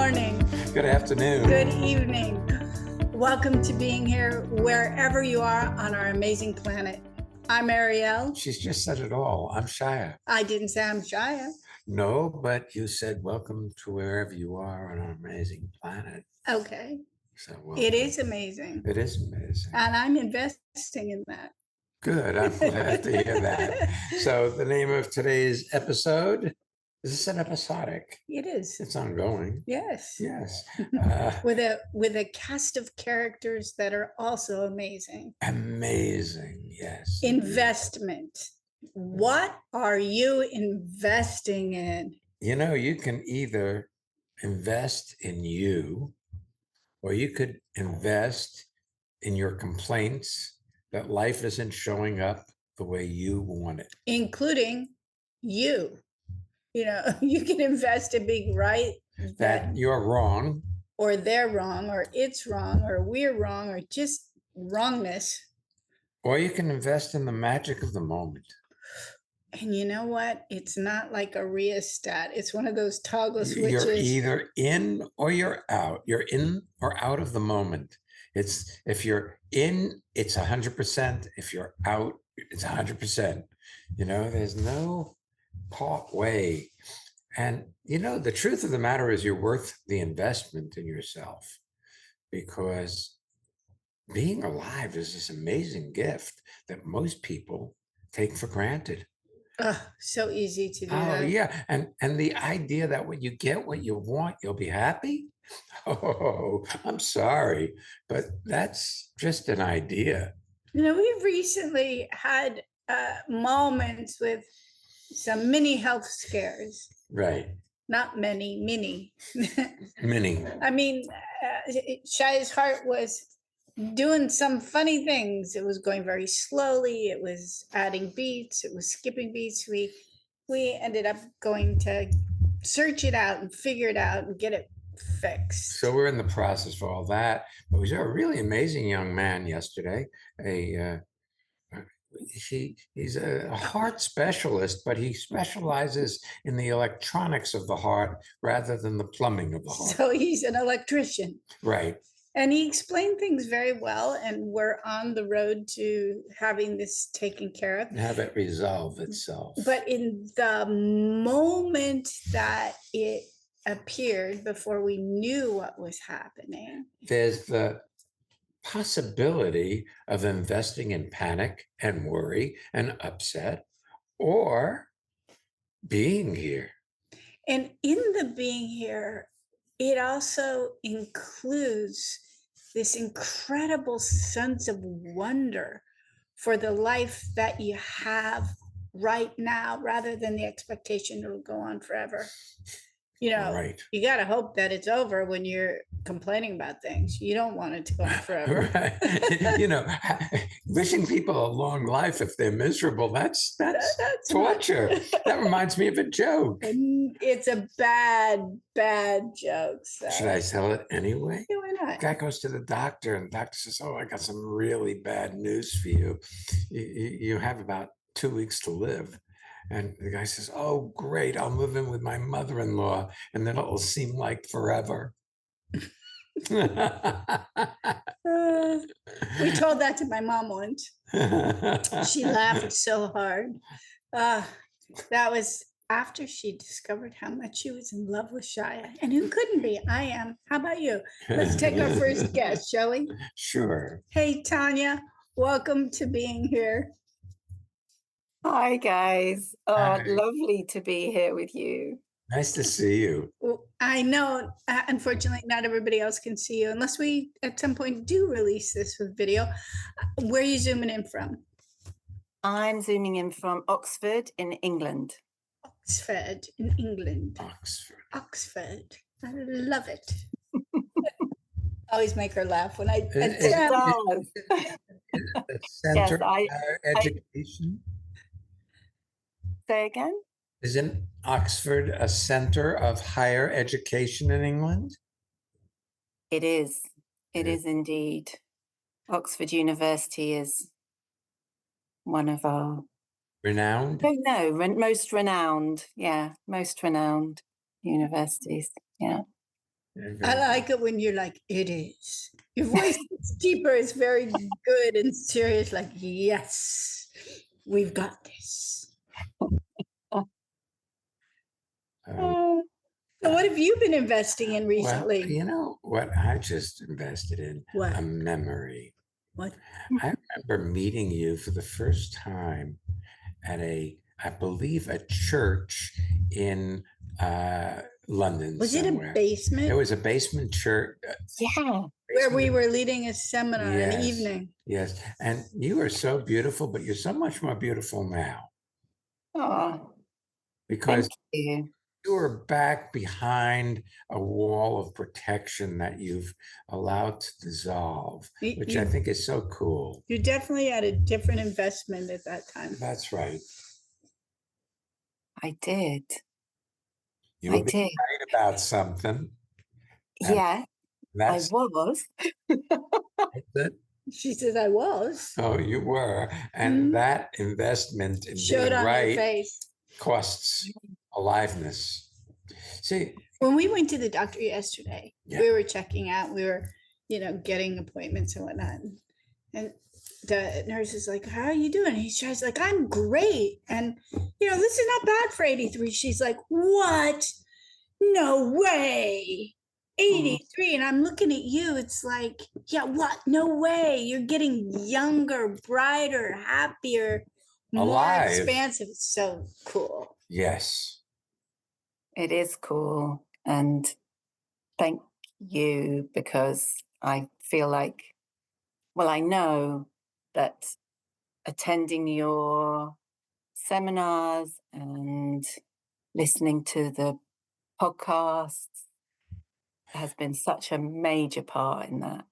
morning. Good afternoon. Good evening. Welcome to being here wherever you are on our amazing planet. I'm Ariel. She's just said it all. I'm Shia. I didn't say I'm Shia. No, but you said welcome to wherever you are on our amazing planet. Okay. So It is amazing. It is amazing. And I'm investing in that. Good. I'm glad to hear that. So the name of today's episode, is this an episodic? It is. It's ongoing. Yes. Yes. With a cast of characters that are also amazing. Amazing. Yes. Investment. What are you investing in? You know, you can either invest in you, or you could invest in your complaints that life isn't showing up the way you want it. Including you. You know, you can invest in being right. That you're wrong. Or they're wrong, or it's wrong, or we're wrong, or just wrongness. Or you can invest in the magic of the moment. And you know what? It's not like a rheostat. It's one of those toggle switches. You're either in or you're out. You're in or out of the moment. It's if you're in, it's 100%. If you're out, it's 100%. You know, there's no part way. And, you know, the truth of the matter is you're worth the investment in yourself, because being alive is this amazing gift that most people take for granted. Oh, so easy to do Oh, that. yeah. And the idea that when you get what you want, you'll be happy. Oh, I'm sorry, but that's just an idea. You know, we've recently had moments with some mini health scares. Right. Not many, mini. Many. I mean, Shia's heart was doing some funny things. It was going very slowly. It was adding beats. It was skipping beats. We ended up going to search it out and figure it out and get it fixed. So we're in the process for all that. But we saw a really amazing young man yesterday. He's a heart specialist, but he specializes in the electronics of the heart rather than the plumbing of the heart. So he's an electrician. Right. And he explained things very well, and we're on the road to having this taken care of. Have it resolve itself. But in the moment that it appeared, before we knew what was happening, there's the possibility of investing in panic and worry and upset, or being here. And in the being here, it also includes this incredible sense of wonder for the life that you have right now, rather than the expectation it'll go on forever. You know, right. You got to hope that it's over when you're complaining about things. You don't want it to go on forever. Right. You know, wishing people a long life if they're miserable, that's torture. That reminds me of a joke. And it's a bad joke. So. Should I tell it anyway? Yeah, why not? Guy goes to the doctor, and the doctor says, "Oh, I got some really bad news for you. You have about 2 weeks to live." And the guy says, "Oh, great. I'll move in with my mother-in-law, and then it'll seem like forever." We told that to my mom once. She laughed so hard. That was after she discovered how much she was in love with Shia. And who couldn't be? I am. How about you? Let's take our first guest, shall we? Sure. Hey, Tanya. Welcome to being here. Hi, guys. Oh, Hi. Lovely to be here with you. Nice to see you. Well, I know, unfortunately, not everybody else can see you unless we at some point do release this with video. Where are you zooming in from? I'm zooming in from Oxford in England. Oxford in England. Oxford. I love it. Always make her laugh when I It attempt. the Center Yes, I- of Higher Education. Say again? Isn't Oxford a center of higher education in England? It is. It Yeah. is indeed. Oxford University is one of our... Renowned? I don't know, most renowned. Yeah, most renowned universities. Yeah. I like it when you're like, it is. Your voice is deeper. It's very good and serious. Like, yes, we've got this. Um, So what have you been investing in well, recently? you know what I just invested in? What? A memory. What? I remember meeting you for the first time at I believe, a church in London Was it a somewhere. It basement was a basement church. Yeah. where we Basement. were leading a seminar, an Yes, evening? yes. And you are so beautiful, but you're so much more beautiful now Oh, because thank you. you are back behind a wall of protection that you've allowed to dissolve, which I You, think is so cool. you definitely had a different investment at that time. That's right. I did. You I were being did. right about something, and Yeah, I that's was. it. She says, I was. Oh, you were. And Mhm. that investment in Showed being on your right face. costs aliveness. See, When we went to the doctor yesterday, yeah, we were checking out, we were, getting appointments and whatnot. And the nurse is like, how are you doing? He's tries like, I'm great. And, this is not bad for 83. She's like, what? No way. 83. And I'm looking at you. It's like, yeah, what? No way. You're getting younger, brighter, happier, more alive. expansive. It's so cool. Yes. It is cool. And thank you, because I feel like, well, I know that attending your seminars and listening to the podcasts has been such a major part in that.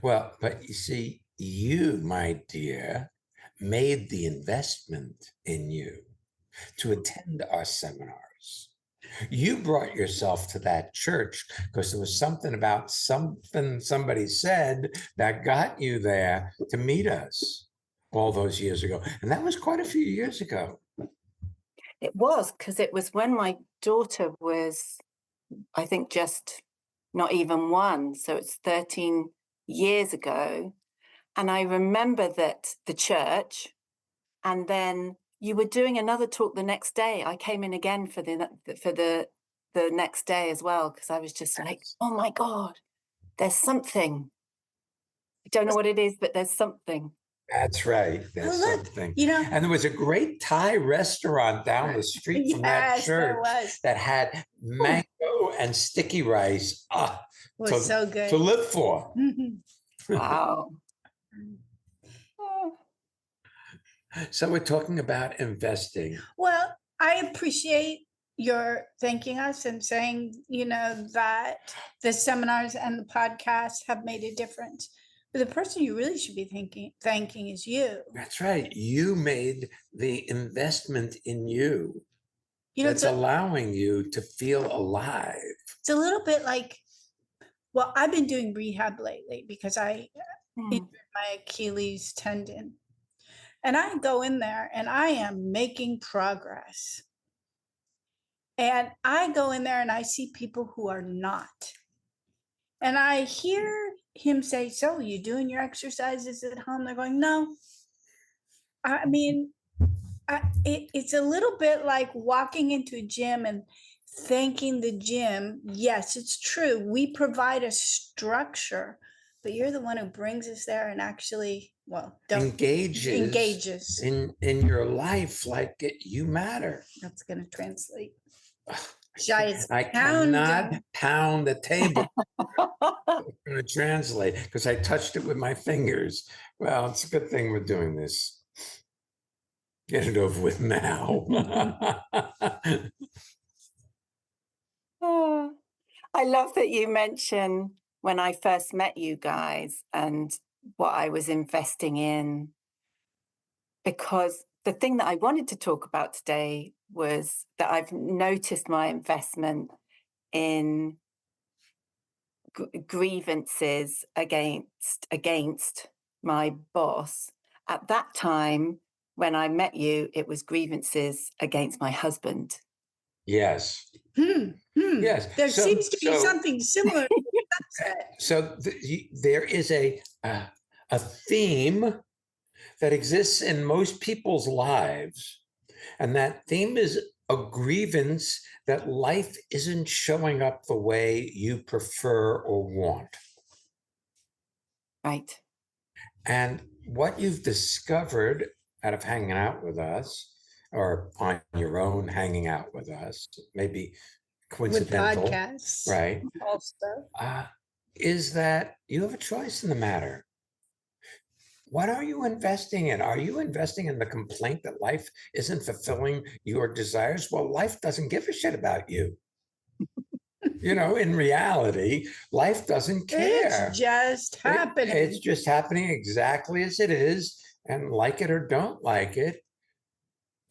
Well, but you see, you, my dear, made the investment in you to attend our seminars. You brought yourself to that church because there was something about something somebody said that got you there to meet us all those years ago. And that was quite a few years ago. It was, because it was when my daughter was, I think, just not even one. So it's 13 years ago. And I remember that the church, and then you were doing another talk the next day. I came in again for the next day as well, because I was just like, oh my God, there's something. I don't know what it is, but there's something. That's right. There's Oh, look, something. And there was a great Thai restaurant down the street from that yes, there church was. that had mango and sticky rice Was so good. to live for. Wow. Oh. So we're talking about investing. Well, I appreciate your thanking us and saying, that the seminars and the podcast have made a difference. But the person you really should be thanking is you. That's right. You made the investment in you. That's It's allowing you to feel alive. a little bit like, well, I've been doing rehab lately because I injured my Achilles tendon. And I go in there and I am making progress. And I go in there and I see people who are not. And I hear him say, so you doing your exercises at home? They're going, no. I mean, it's a little bit like walking into a gym and thanking the gym. Yes, it's true. We provide a structure, but you're the one who brings us there and actually, engages in your life like you matter. That's going to translate. I cannot pound the table. I'm going to translate because I touched it with my fingers. Well, it's a good thing we're doing this. Get it over with now. Oh, I love that you mention when I first met you guys and what I was investing in, because the thing that I wanted to talk about today was that I've noticed my investment in grievances against my boss. At that time, when I met you, it was grievances against my husband. Yes. Yes. There So, seems to be something similar to sunset. there is a theme that exists in most people's lives, and that theme is a grievance that life isn't showing up the way you prefer or want. Right. And what you've discovered out of hanging out with us, or on your own hanging out with us, maybe With coincidental, podcasts right? also. Is that you have a choice in the matter. What are you investing in? Are you investing in the complaint that life isn't fulfilling your desires? Well, life doesn't give a shit about you. In reality, life doesn't It's care. just happening. It's just happening exactly as it is. And like it or don't like it,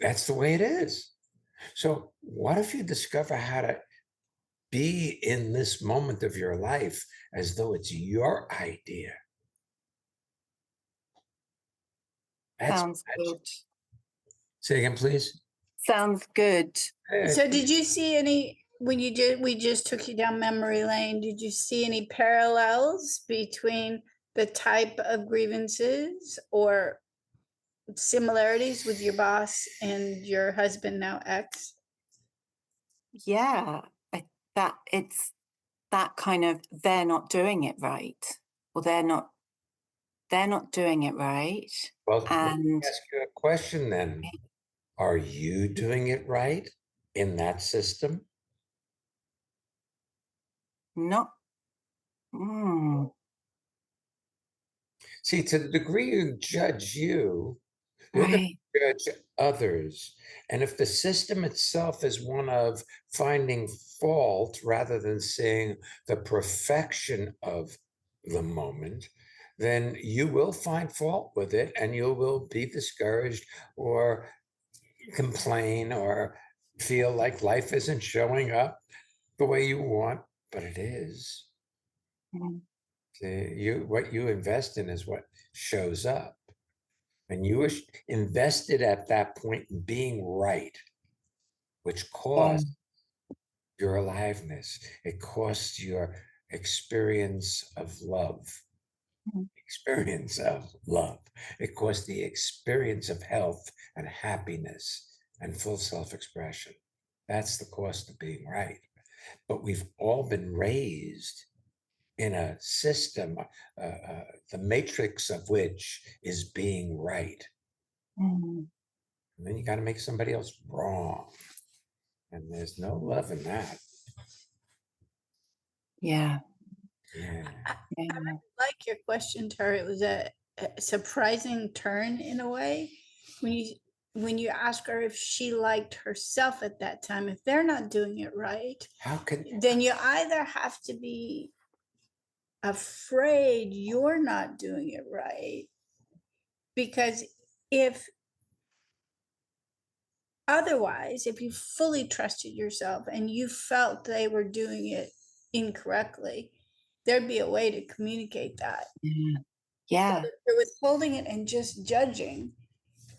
that's the way it is. So, what if you discover how to be in this moment of your life as though it's your idea? That's Sounds magic. good. Say again, please. Sounds good. So did you see any when we just took you down memory lane, did you see any parallels between the type of grievances or similarities with your boss and your husband, now ex? Yeah. That it's that kind of they're not doing it right. Or they're not doing it right. Well, let me And ask you a question then. Are you doing it right in that system? not mm, See, to the degree you judge you're going right. to judge others. And if the system itself is one of finding fault rather than seeing the perfection of the moment, then you will find fault with it and you will be discouraged or complain or feel like life isn't showing up the way you want, but it is. Mm, What you invest in is what shows up. And you were invested at that point in being right, which yeah. caused your aliveness. It cost your experience of love. Mm, Experience of love. It cost the experience of health and happiness and full self-expression. That's the cost of being right. But we've all been raised in a system, the matrix of which is being right. mm, And then you got to make somebody else wrong. And there's no love in that. yeah. Yeah. Yeah. Like your question, Terry, it was a surprising turn in a way when you ask her if she liked herself at that time. If they're not doing it right, How can then you either have to be afraid you're not doing it right, because if otherwise, if you fully trusted yourself and you felt they were doing it incorrectly, there'd be a way to communicate that. Yeah. Yeah. If you're withholding it and just judging,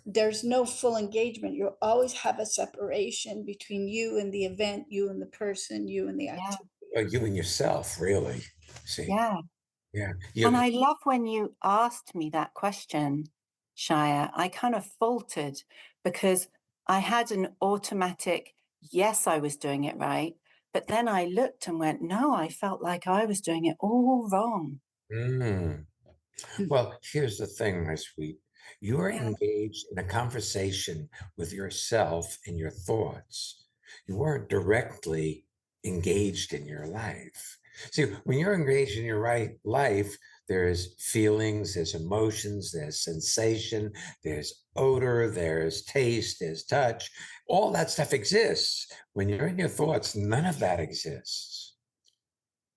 there's no full engagement. You'll always have a separation between you and the event, you and the person, you and the Yeah. activity. you and yourself, really? See, Yeah. yeah. And I love when you asked me that question, Shia. I kind of faltered because I had an automatic, yes, I was doing it right. But then I looked and went, no, I felt like I was doing it all wrong. Mm. Well, here's the thing, my sweet. You are Yeah. engaged in a conversation with yourself and your thoughts. You aren't directly engaged in your life. See, when you're engaged in your life, there's feelings, there's emotions, there's sensation, there's odor, there's taste, there's touch. All that stuff exists. When you're in your thoughts, none of that exists.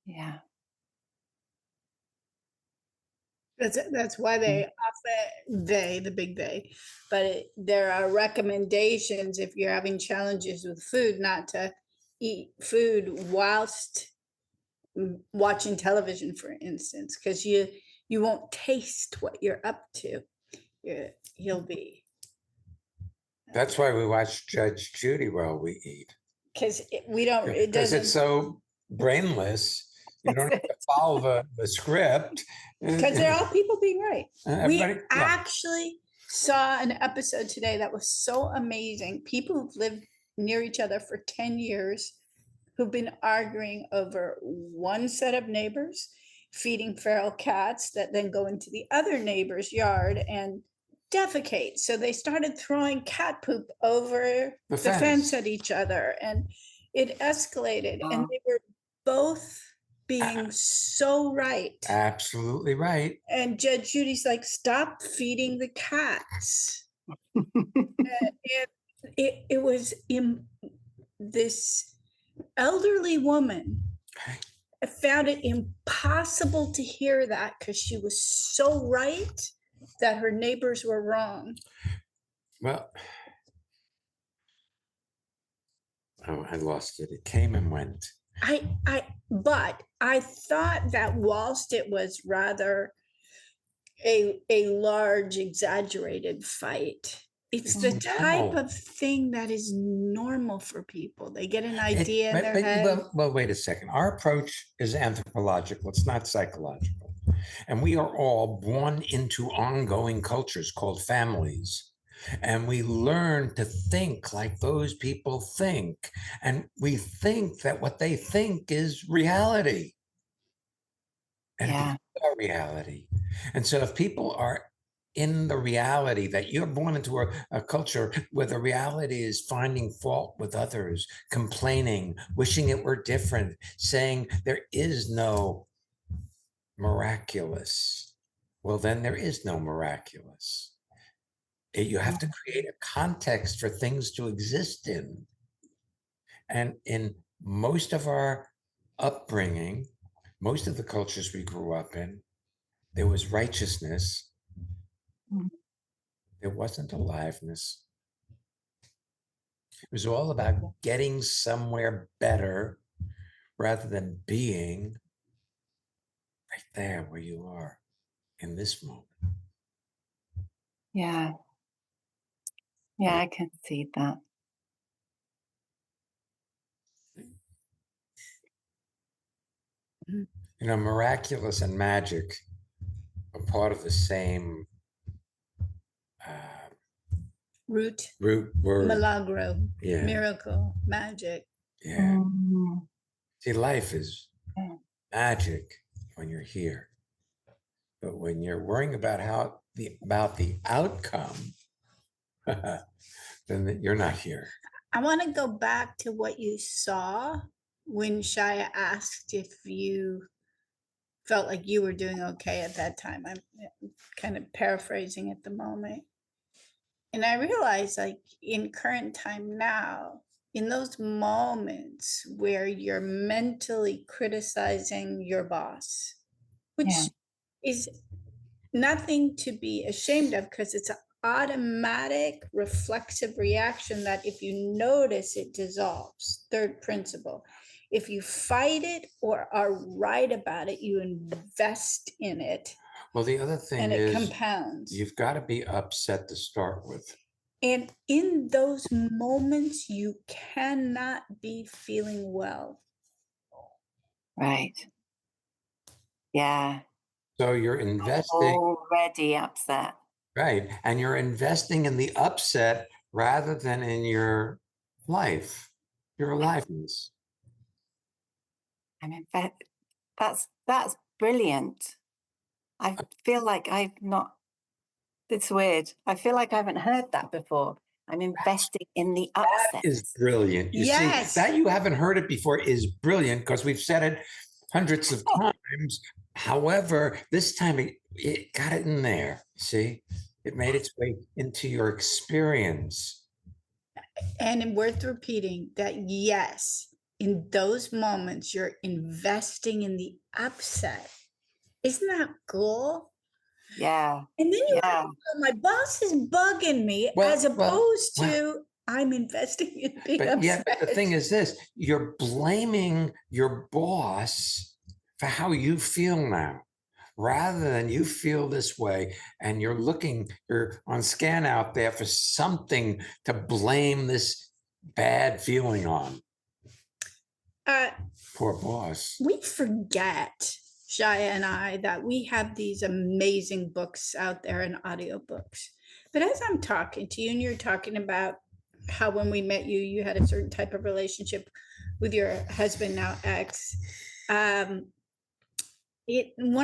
Yeah. That's why they often the big they, but there are recommendations if you're having challenges with food not to eat food whilst watching television, for instance, because you won't taste what you're up to. You'll be That's why we watch Judge Judy while we eat. because we don't, it Because doesn't. it's so brainless. You don't have to follow the script. Because they're all people being right. We Everybody, yeah. actually saw an episode today that was so amazing. People who've lived near each other for 10 years, who've been arguing over one set of neighbors feeding feral cats that then go into the other neighbor's yard and defecate. So they started throwing cat poop over the fence at each other, and it escalated. And they were both being so right. Absolutely right. And Judge Judy's like, stop feeding the cats. It was this elderly woman found it impossible to hear that because she was so right that her neighbors were wrong. Well, oh, I lost it. It came and went. But I thought that whilst it was rather a large, exaggerated fight, it's the type of thing that is normal for people. They get an idea in their head. Well, wait a second. Our approach is anthropological. It's not psychological. And we are all born into ongoing cultures called families. And we learn to think like those people think. And we think that what they think is reality. And it's our reality. And so if people are in the reality that you're born into a culture where the reality is finding fault with others, complaining, wishing it were different, saying there is no miraculous, well, then there is no miraculous. You have to create a context for things to exist in. And in most of our upbringing, most of the cultures we grew up in, there was righteousness. There wasn't aliveness. It was all about getting somewhere better rather than being right there where you are in this moment. Yeah. Yeah, I can see that. You know, miraculous and magic are part of the same root word. Milagro, miracle, magic. Yeah. See, life is magic when you're here, but when you're worrying about the outcome, then you're not here. I want to go back to what you saw when Shia asked if you felt like you were doing okay at that time. I'm kind of paraphrasing at the moment. And I realized, like, in current time now, in those moments where you're mentally criticizing your boss, which is nothing to be ashamed of because it's an automatic reflexive reaction that if you notice, it dissolves. Third principle. If you fight it or are right about it, you invest in it. Well, the other thing is, it compounds. You've got to be upset to start with. And in those moments, you cannot be feeling well. Right. Yeah. So you're investing. Already upset. Right. And you're investing in the upset rather than in your life, your aliveness. I mean, that's brilliant. I feel like it's weird. I feel like I haven't heard that before. I'm investing in the upset. That is brilliant. You see, that you haven't heard it before is brilliant because we've said it hundreds of times. However, this time it got it in there. See, it made its way into your experience. And worth repeating that, yes, in those moments, you're investing in the upset. Isn't that cool? Yeah. And then you have, my boss is bugging me, as opposed to I'm investing in being upset. Yeah, but the thing is this, you're blaming your boss for how you feel now, rather than you feel this way and you're on scan out there for something to blame this bad feeling on. Poor boss. We forget, Shaya and I, that we have these amazing books out there and audiobooks. But as I'm talking to you, and you're talking about how when we met you, you had a certain type of relationship with your husband, now ex. One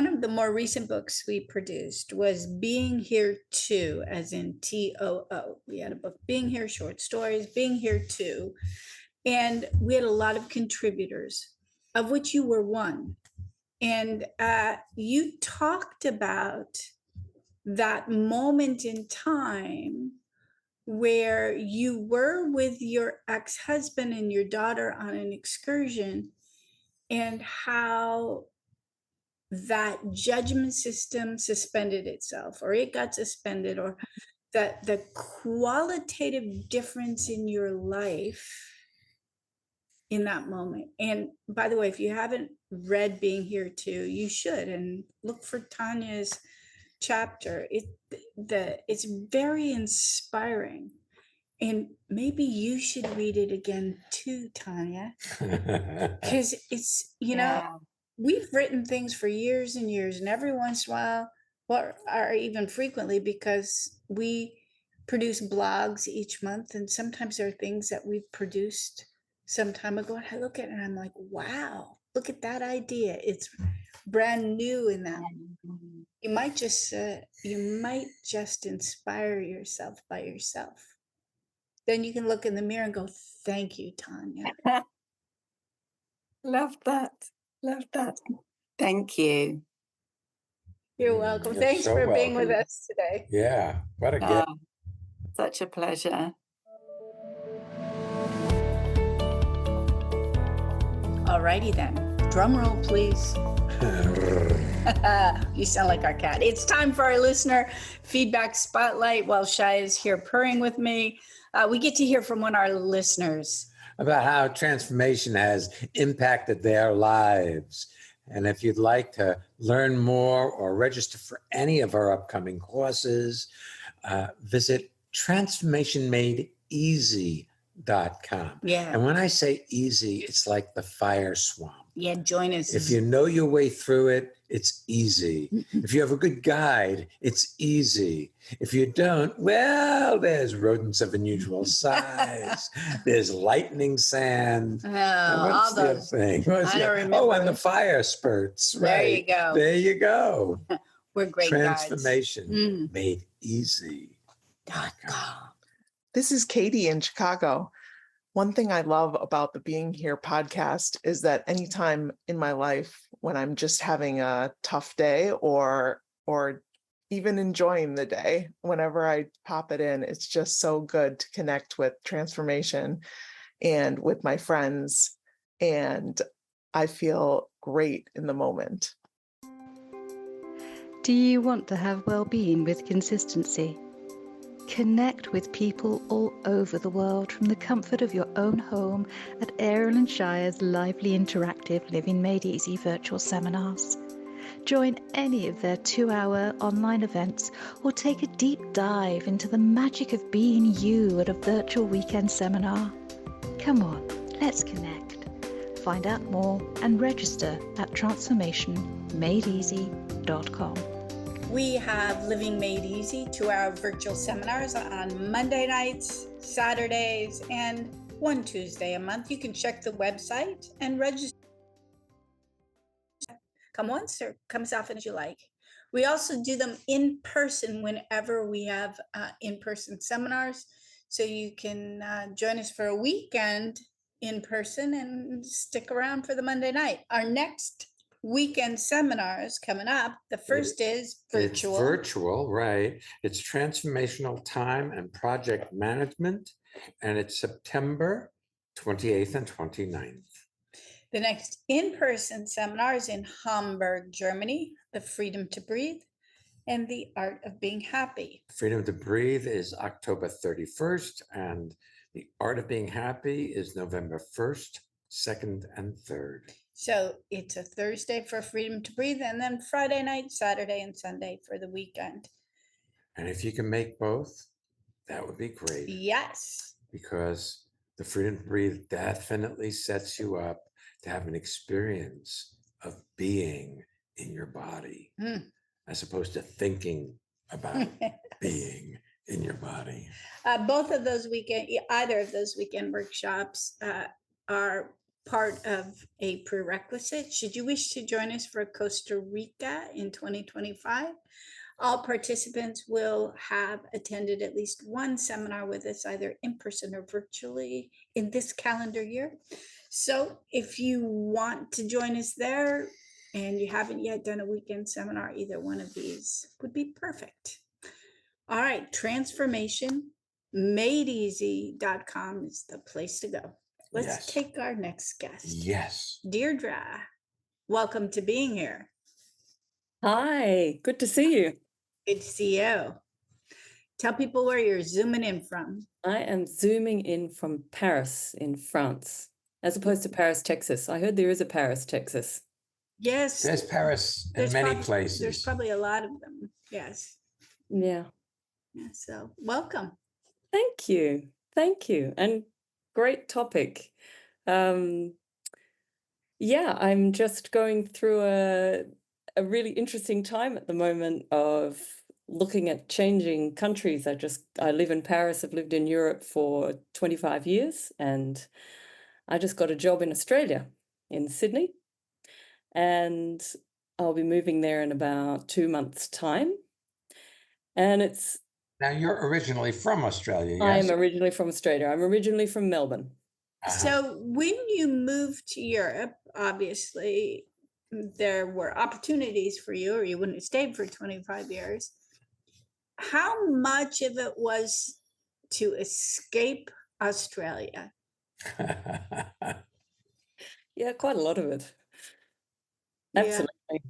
of the more recent books we produced was Being Here Too, as in TOO. We had a book, Being Here, short stories, Being Here Too. And we had a lot of contributors, of which you were one. And you talked about that moment in time where you were with your ex-husband and your daughter on an excursion, and how that judgment system suspended itself, or it got suspended, or that the qualitative difference in your life in that moment. And by the way, if you haven't read Being Here Too, you should, and look for Tanya's chapter. It's very inspiring. And maybe you should read it again too, Tanya, because it's, Yeah. we've written things for years and years, and every once in a while, or even frequently, because we produce blogs each month, and sometimes there are things that we've produced some time ago, and I look at it and I'm like, wow, look at that idea. It's brand new in that. Mhm. You might just inspire yourself by yourself. Then you can look in the mirror and go, thank you, Tanya. Love that. Love that. Thank you. You're welcome. You're Thanks so for being with welcome. us today. Yeah, what a Oh, gift. such a pleasure. Alrighty then. Drum roll, please. You sound like our cat. It's time for our listener feedback spotlight while Shai is here purring with me. We get to hear from one of our listeners. About how transformation has impacted their lives. And if you'd like to learn more or register for any of our upcoming courses, visit transformationmadeeasy.com. Yeah. And when I say easy, it's like the fire swamp. Yeah, join us. If you know your way through it, it's easy. If you have a good guide, it's easy. If you don't, well, there's rodents of unusual size. There's lightning sand. Oh, What's all the other those. thing? I don't remember. Oh, and the fire spurts. There you Right. go. There you go. We're great Transformation guides. made easy. This is Katie in Chicago. One thing I love about the Being Here podcast is that anytime in my life when I'm just having a tough day or even enjoying the day, whenever I pop it in, it's just so good to connect with transformation and with my friends. And I feel great in the moment. Do you want to have well-being with consistency? Connect with people all over the world from the comfort of your own home at Aaron and Shire's lively interactive Living Made Easy virtual seminars. Join any of their 2-hour online events or take a deep dive into the magic of being you at a virtual weekend seminar. Come on, let's connect. Find out more and register at transformationmadeeasy.com. We have Living Made Easy 2-hour virtual seminars on Monday nights, Saturdays, and one Tuesday a month. You can check the website and register. Come once or come as often as you like. We also do them in person whenever we have in-person seminars. So you can join us for a weekend in person and stick around for the Monday night. Our next weekend seminars coming up. The first is virtual. It's virtual, right? It's transformational time and project management, and it's September 28th and 29th. The next in-person seminar is in Hamburg, Germany, The Freedom to Breathe and the Art of Being Happy. Freedom to Breathe is October 31st, and the Art of Being Happy is November 1st, 2nd, and 3rd. So it's a Thursday for Freedom to Breathe, and then Friday night, Saturday, and Sunday for the weekend. And if you can make both, that would be great. Yes. Because the Freedom to Breathe definitely sets you up to have an experience of being in your body Mm. as opposed to thinking about being in your body. Both of those weekend, either of those weekend workshops are part of a prerequisite. Should you wish to join us for Costa Rica in 2025, all participants will have attended at least one seminar with us, either in person or virtually, in this calendar year. So if you want to join us there and you haven't yet done a weekend seminar, either one of these would be perfect. All right, transformationmadeeasy.com is the place to go. Let's Yes. take our next guest. Yes. Deirdre, welcome to being here. Hi, good to see you. Good to see you. Tell people where you're zooming in from. I am zooming in from Paris in France, as opposed to Paris, Texas. I heard there is a Paris, Texas. Yes. There's Paris in many places. There's probably a lot of them. Yes. Yeah. Yeah, so welcome. Thank you. Thank you. And great topic. Yeah, I'm just going through a really interesting time at the moment of looking at changing countries. I live in Paris. I've lived in Europe for 25 years, and I just got a job in Australia, in Sydney, and I'll be moving there in about 2 months' time. And Now, you're originally from Australia, I yes? am originally from Australia. I'm originally from Melbourne. So when you moved to Europe, obviously there were opportunities for you, or you wouldn't have stayed for 25 years. How much of it was to escape Australia? Yeah, quite a lot of it. Yeah. Absolutely.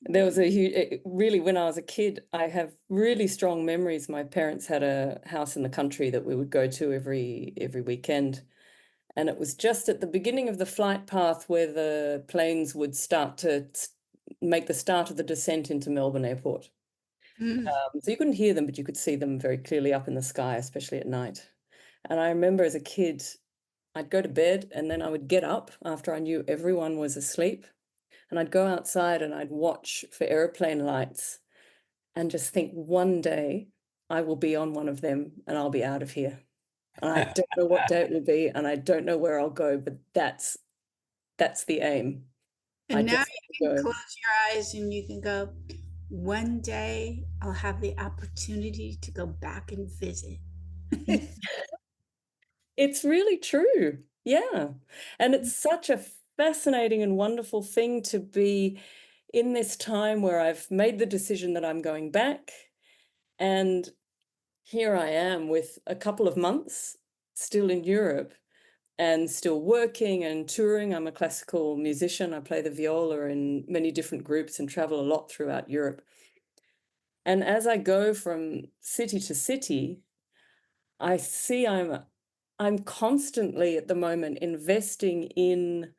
There was a huge, really, when I was a kid, I have really strong memories. My parents had a house in the country that we would go to every weekend. And it was just at the beginning of the flight path where the planes would start to make the start of the descent into Melbourne Airport. Mm. So you couldn't hear them, but you could see them very clearly up in the sky, especially at night. And I remember as a kid, I'd go to bed and then I would get up after I knew everyone was asleep. And I'd go outside and I'd watch for airplane lights and just think one day I will be on one of them and I'll be out of here. And I don't know what day it will be and I don't know where I'll go, but that's the aim. And now you can close your eyes and you can go, one day I'll have the opportunity to go back and visit. It's really true. Yeah. And it's such a fascinating and wonderful thing to be in this time where I've made the decision that I'm going back. And here I am with a couple of months still in Europe and still working and touring. I'm a classical musician. I play the viola in many different groups and travel a lot throughout Europe. And as I go from city to city, I see I'm constantly at the moment investing in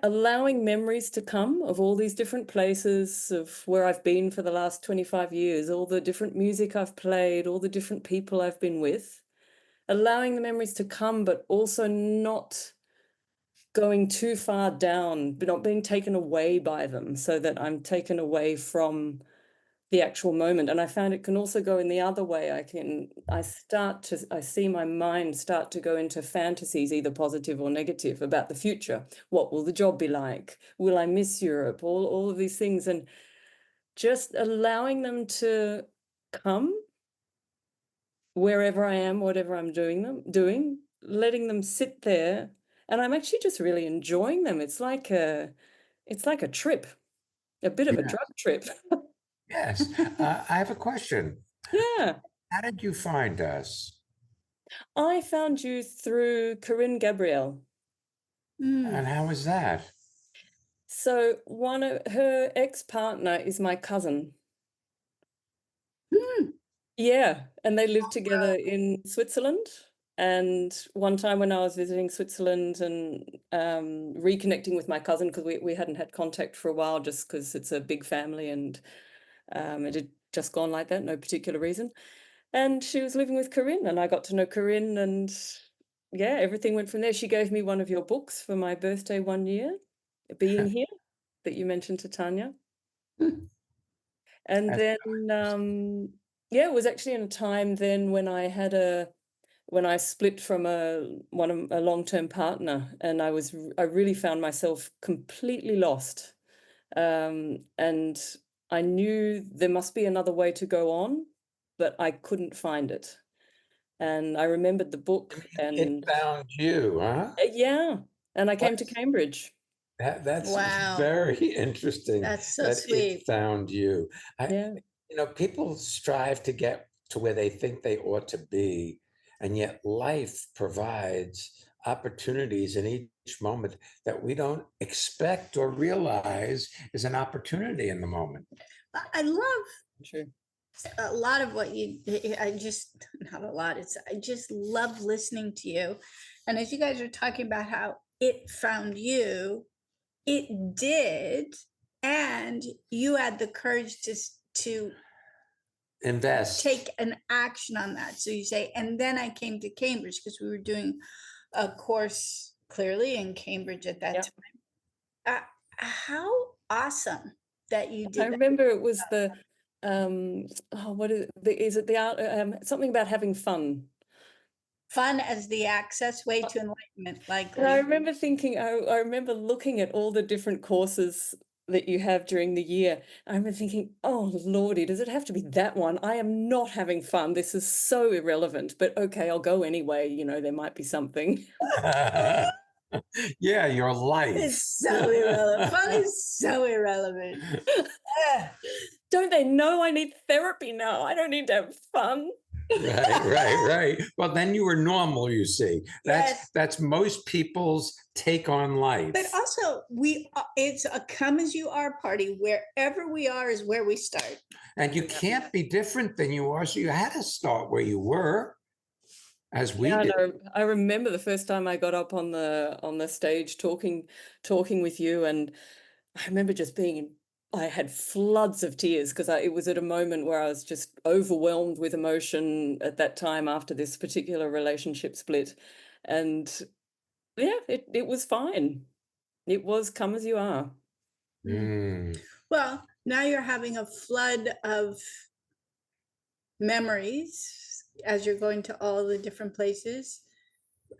allowing memories to come of all these different places, of where I've been for the last 25 years, all the different music I've played, all the different people I've been with, allowing the memories to come, but also not going too far down, but not being taken away by them, so that I'm taken away from the actual moment. And I found it can also go in the other way. I see my mind start to go into fantasies, either positive or negative, about the future. What will the job be like? Will I miss Europe? All of these things. And just allowing them to come wherever I am, whatever I'm doing, letting them sit there. And I'm actually just really enjoying them. It's like a trip, a bit of a drug trip. Yes. I have a question. Yeah. How did you find us? I found you through Corinne Gabrielle. And how was that? So one of her ex-partner is my cousin. Yeah, and they lived together in Switzerland. And one time when I was visiting Switzerland and reconnecting with my cousin, because we hadn't had contact for a while, just because it's a big family and it had just gone like that, no particular reason. And she was living with Corinne, and I got to know Corinne, and yeah, everything went from there. She gave me one of your books for my birthday one year, Being Here, that you mentioned to Tanya. And That's then, yeah, it was actually in a time then when I split from a long-term partner, and I really found myself completely lost. And I knew there must be another way to go on, but I couldn't find it. And I remembered the book, it and found you, huh? yeah, and I came to What? Cambridge. That's Wow. very interesting That's so that it sweet. found you. Yeah. People strive to get to where they think they ought to be, and yet life provides opportunities in each moment that we don't expect or realize is an opportunity in the moment. I love True. a lot of what you, I just, not a lot, I just love listening to you. And as you guys are talking about how it found you, it did. And you had the courage to Invest. take an action on that. So you say, and then I came to Cambridge because we were doing a course clearly in Cambridge at that Yep. time. How awesome that you I did that. remember it was the what is it, the art, something about having fun. Fun as the access way to enlightenment, And I likely. remember thinking, I remember looking at all the different courses that you have during the year. I remember thinking, oh Lordy, does it have to be that one? I am not having fun. This is so irrelevant, but okay, I'll go anyway. There might be something. Yeah, your life. It's so irrelevant. Fun is so irrelevant. Don't they know I need therapy now? I don't need to have fun. Right. Well, then you were normal, you see. Yes. That's most people's take on life. But also, it's a come as you are party. Wherever we are is where we start. And you can't be different than you are, so you had to start where you were, as we Yeah, did. I remember the first time I got up on the stage talking with you, and I remember just I had floods of tears because it was at a moment where I was just overwhelmed with emotion at that time after this particular relationship split. And yeah, it was fine. It was come as you are. Mm. Well, now you're having a flood of memories as you're going to all the different places.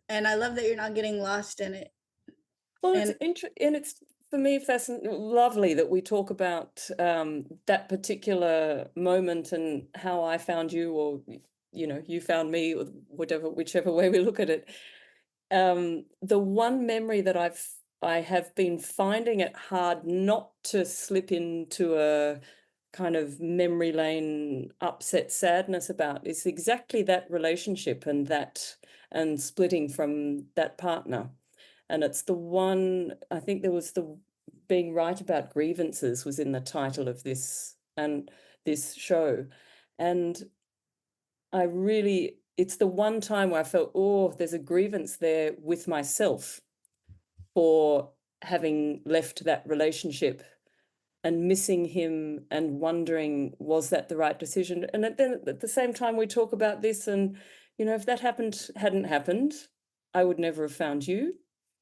And I love that you're not getting lost in it. Well, And it's for me lovely that we talk about that particular moment and how I found you, or you found me, or whichever way we look at it. The one memory that I have been finding it hard not to slip into a kind of memory lane upset sadness about is exactly that relationship and splitting from that partner. And it's the one, I think there was the being right about grievances was in the title of this show. And it's the one time where I felt, oh, there's a grievance there with myself for having left that relationship and missing him and wondering, was that the right decision? And then at the same time, we talk about this, and if that hadn't happened, I would never have found you.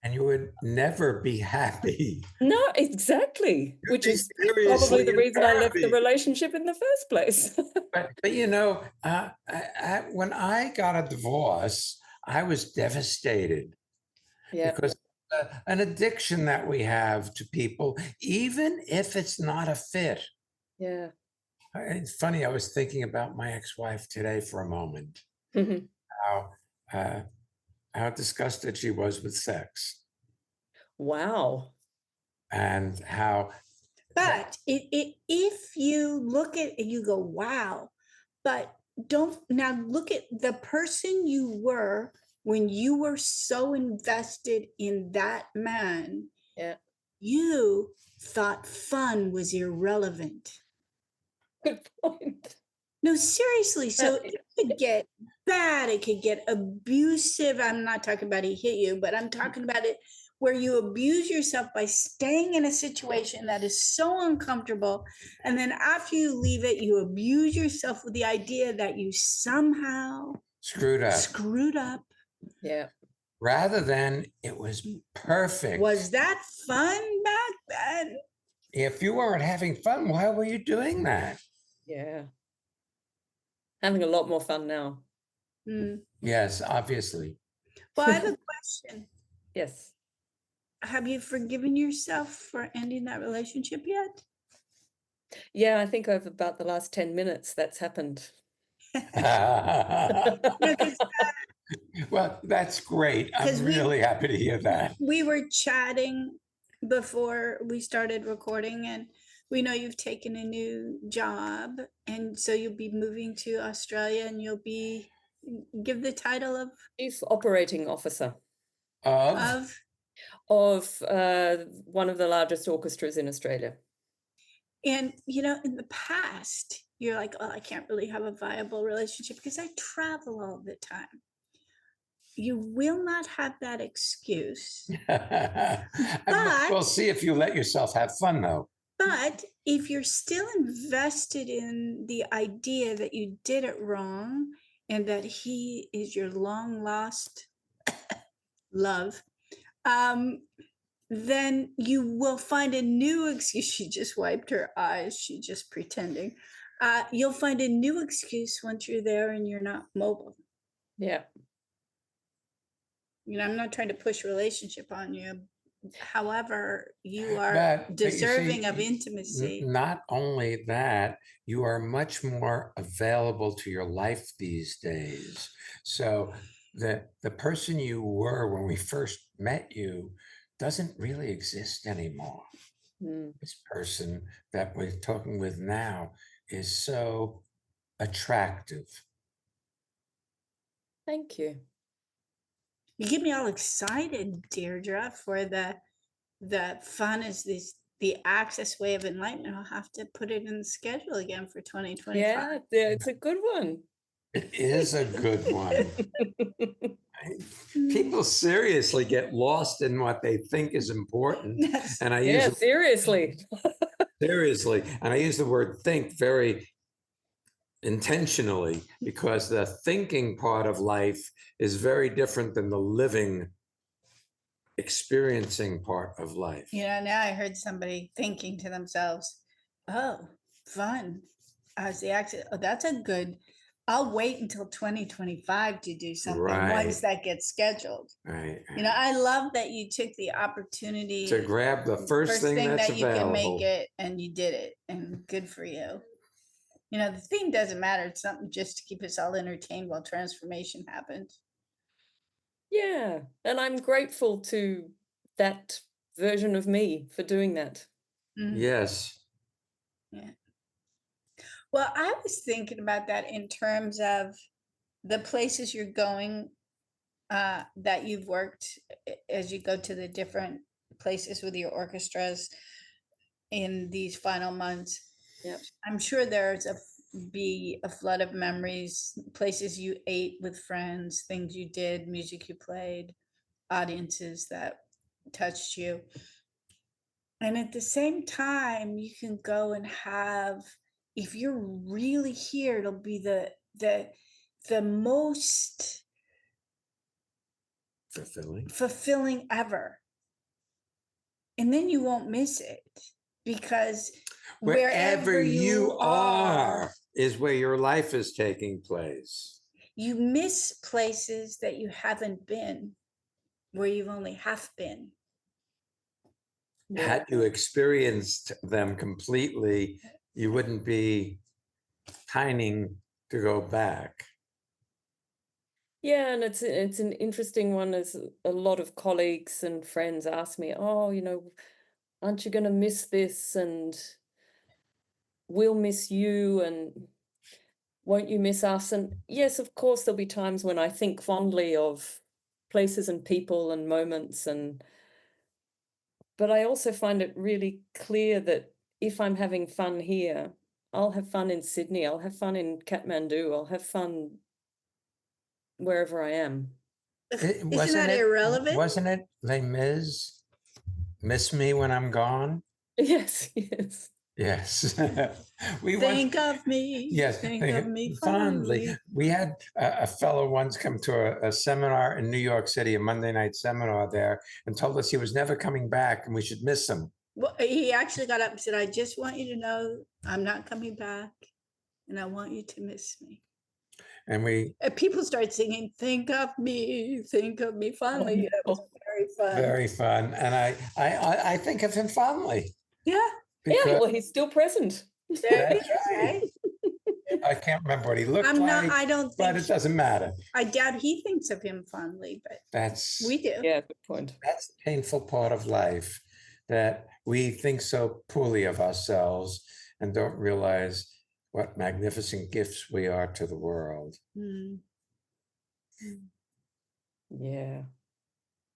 And you would never be happy. No, exactly. Which is Seriously probably the reason I left the unhappy. relationship in the first place. But when I got a divorce, I was devastated Yeah. because an addiction that we have to people, even if it's not a fit. Yeah. It's funny. I was thinking about my ex-wife today for a moment. Mhm. How disgusted she was with sex, Wow. and how. but if you look at it, you go, wow. But don't now look at the person you were when you were so invested in that man. Yeah. You thought fun was irrelevant. Good point. No, seriously. So That- it could get bad. It could get abusive. I'm not talking about he hit you, but I'm talking about it where you abuse yourself by staying in a situation that is so uncomfortable. And then after you leave it, you abuse yourself with the idea that you somehow Screwed up. screwed up. Yeah. rather than it was perfect. Was that fun back then? If you weren't having fun, why were you doing that? Yeah. Having a lot more fun now. Mm. Yes, obviously. Well, I have a question. Yes. Have you forgiven yourself for ending that relationship yet? Yeah, I think over about the last 10 minutes that's happened. No, 'cause Well, that's great. I'm 'cause we- really happy to hear that. we were chatting before we started recording, and we know you've taken a new job, and so you'll be moving to Australia, and you'll be give the title Chief Operating Officer Of of of one of the largest orchestras in Australia. and in the past you're like, oh, I can't really have a viable relationship because I travel all the time. You will not have that excuse. we'll see if you let yourself have fun, though. But if you're still invested in the idea that you did it wrong and that he is your long lost love, then you will find a new excuse. She just wiped her eyes. She just pretending. You'll find a new excuse once you're there and you're not mobile. Yeah. I'm not trying to push relationship on you. However, you are But you see, deserving of intimacy. Not only that, you are much more available to your life these days. So the person you were when we first met you doesn't really exist anymore. Mm. This person that we're talking with now is so attractive. Thank you. You get me all excited, Deirdre, for the fun is the access way of enlightenment. I'll have to put it in the schedule again for 2025. Yeah, it's a good one. It is a good one. People seriously get lost in what they think is important. Yes. And I Yeah, use seriously. seriously, and I use the word think very intentionally because the thinking part of life is very different than the living, experiencing part of life. Now I heard somebody thinking to themselves, oh, fun. As the access, oh, that's a good. I'll wait until 2025 to do something once Right. that gets scheduled. Right. I love that you took the opportunity To grab the first thing that's that you can make available. it, and you did it, and good for you. The theme doesn't matter. It's something just to keep us all entertained while transformation happens. Yeah, and I'm grateful to that version of me for doing that. Mhm. Yes. Yeah. Well, I was thinking about that in terms of the places you're going, that you've worked as you go to the different places with your orchestras in these final months. Yep. I'm sure there's be a flood of memories, places you ate with friends, things you did, music you played, audiences that touched you. And at the same time, you can go and have, if you're really here, it'll be the most fulfilling ever. And then you won't miss it because wherever you are is where your life is taking place. You miss places that you haven't been, where you've only half been. Had you experienced them completely, you wouldn't be pining to go back. Yeah, and it's an interesting one, as a lot of colleagues and friends ask me, oh, aren't you going to miss this? And we'll miss you, and won't you miss us? And yes, of course, there'll be times when I think fondly of places and people and moments, but I also find it really clear that if I'm having fun here, I'll have fun in Sydney, I'll have fun in Kathmandu, I'll have fun wherever I am. Isn't that irrelevant? Wasn't it Les Mis? Miss me when I'm gone? Yes, yes. Yes. We once, Think of me. yes, Think of me fondly. fondly. We had a fellow once come to a seminar in New York City, a Monday night seminar there, and told us he was never coming back and we should miss him. Well, he actually got up and said, I just want you to know I'm not coming back and I want you to miss me. And And people started singing, think of me fondly. It was very fun. very fun. And I think of him fondly. Yeah. Yeah, because well, he's still present. There you That's go, right. I can't remember what he looked I'm like, not, I don't but think, it doesn't matter. I doubt he thinks of him fondly, but That's we do. Yeah, good point. that's the painful part of life, that we think so poorly of ourselves and don't realize what magnificent gifts we are to the world. Mm. Yeah.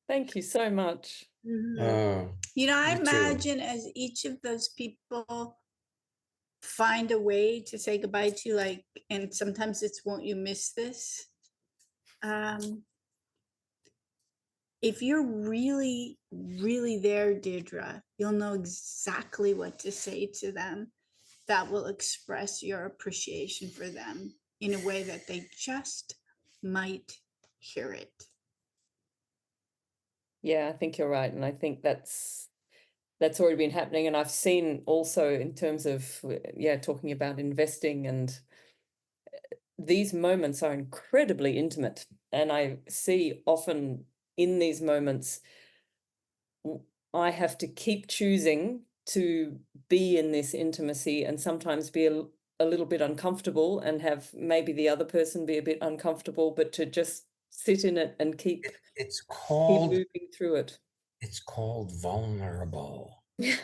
Thank you so much. Mhm. Oh, You know, I me too. imagine as each of those people find a way to say goodbye to, like, and sometimes it's won't you miss this? If you're really, really there, Deirdre, you'll know exactly what to say to them that will express your appreciation for them in a way that they just might hear it. Yeah, I think you're right. And I think that's already been happening. And I've seen also in terms of, yeah, talking about investing, and these moments are incredibly intimate. And I see often in these moments, I have to keep choosing to be in this intimacy and sometimes be a little bit uncomfortable and have maybe the other person be a bit uncomfortable, but to just sit in it and keep It's keep called moving through it. it's called vulnerable. Yeah,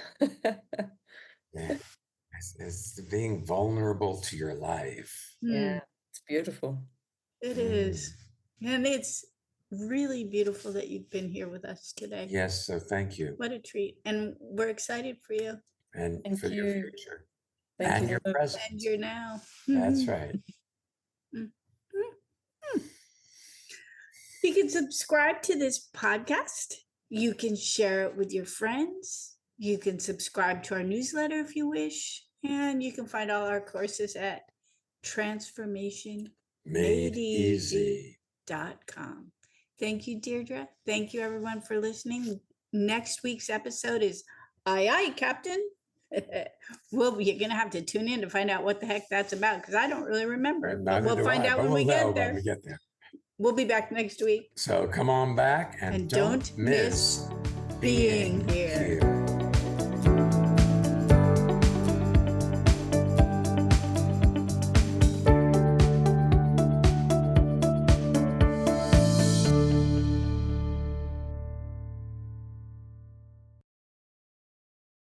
it's being vulnerable to your life. Yeah, it's beautiful. It is. And it's really beautiful that you've been here with us today. Yes, so thank you, What a treat. And we're excited for you. and Thank for your you. future Thank and you your so much. present. And you're now. That's right. You can subscribe to this podcast. You can share it with your friends. You can subscribe to our newsletter if you wish. And you can find all our courses at Made easy. transformationmadeeasy.com. Thank you, Deirdre. Thank you, everyone, for listening. Next week's episode is Aye, Aye, Captain. Well, you're going to have to tune in to find out what the heck that's about, because I don't really remember. But Neither we'll do find I, out but when we we'll know get when there. we get there. We'll be back next week. So come on back and don't miss being here. here.